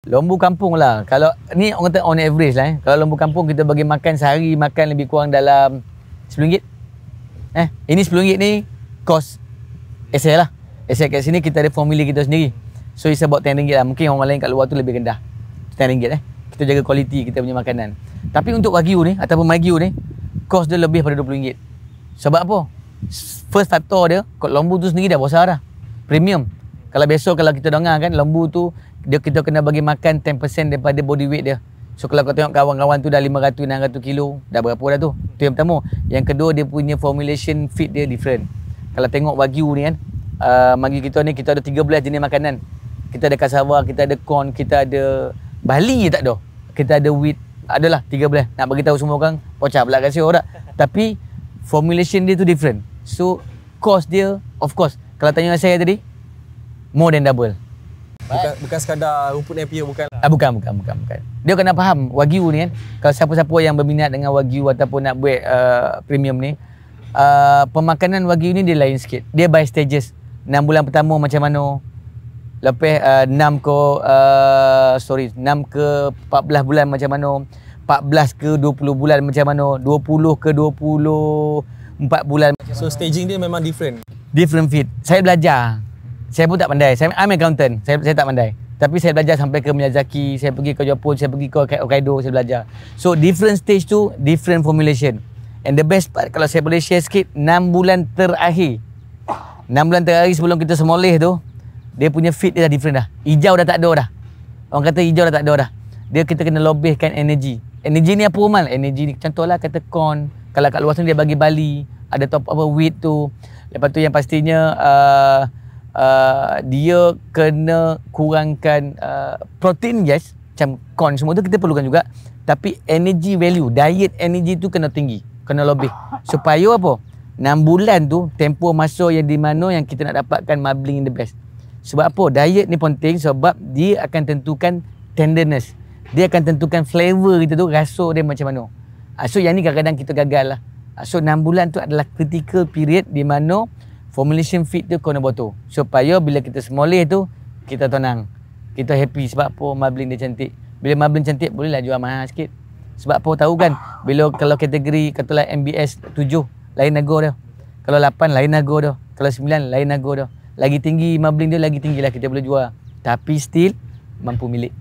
Lembu kampung lah. Kalau ni orang kata on average lah. Kalau lembu kampung kita bagi makan sehari, makan lebih kurang dalam RM10. Ini RM10 ni kos SL lah. SL kat sini kita ada formula kita sendiri. So it's about RM10 lah. Mungkin orang lain kat luar tu lebih rendah. RM10 Kita jaga kualiti kita punya makanan. Tapi untuk Wagyu ni ataupun Magyu ni, kos dia lebih pada RM20. Sebab apa? First faktor dia, lembu tu sendiri dah besar dah. Premium. Kalau besok kalau kita dengar kan, lembu tu kita kena bagi makan 10% daripada body weight dia. So kalau kau tengok kawan-kawan tu dah 500-600 kilo, dah berapa dah tu? Tu yang pertama. Yang kedua, dia punya formulation feed dia different. Kalau tengok Wagyu ni kan, Magyu kita ni kita ada 13 jenis makanan. Kita ada cassava, kita ada corn, kita ada Bali je tak ada. Kita ada wheat, adalah 13. Nak bagi tahu semua orang, pocah pula kasi orang tak. Tapi formulation dia tu different. So cost dia, of course, kalau tanya saya tadi, more than double. Bukan sekadar rumput Napier, bukan lah. Bukan. Dia kena faham Wagyu ni kan. Kalau siapa-siapa yang berminat dengan Wagyu ataupun nak buat premium ni, pemakanan Wagyu ni dia lain sikit. Dia by stages. 6 bulan pertama macam mana, lepas 6 ke 14 bulan macam mana, 14 ke 20 bulan macam mana, 20 ke 24 bulan macam mana. So staging dia memang different. Different feed. Saya belajar. Saya pun tak pandai. I'm accountant. Saya tak pandai. Tapi saya belajar sampai ke Miyazaki, saya pergi ke Jepun, saya pergi ke Hokkaido, saya belajar. So different stage tu, different formulation. And the best part, kalau saya boleh share sikit, 6 bulan terakhir. 6 bulan terakhir sebelum kita semoleh tu, dia punya feed dia dah different dah. Hijau dah tak ada dah. Orang kata hijau dah tak ada dah. Kita kena lebihkan energy. Energy ni apa Mal? Energy ni contohlah kata corn. Kalau kat luar sana dia bagi bali, ada top apa wheat tu. Lepas tu yang pastinya dia kena kurangkan protein, yes, macam corn semua tu kita perlukan juga. Tapi energy value, diet energy tu kena tinggi, kena lebih. Supaya apa? 6 bulan tu tempoh masa yang di mana yang kita nak dapatkan marbling the best. Sebab apa? Diet ni penting sebab dia akan tentukan tenderness. Dia akan tentukan flavor kita tu, rasa dia macam mana. So yang ni kadang-kadang kita gagal lah. So 6 bulan tu adalah critical period di mana formulation feed tu kena betul. Supaya bila kita semoleh tu, kita tenang. Kita happy sebab apa? Marbling dia cantik. Bila marbling cantik, bolehlah jual mahal sikit. Sebab apa? Tahu kan? Kalau kategori katalah MBS 7, lain harga dia. Kalau 8, lain harga dia. Kalau 9, lain harga dia. Lagi tinggi marbling dia, lagi tinggi lah kita boleh jual. Tapi still mampu milik.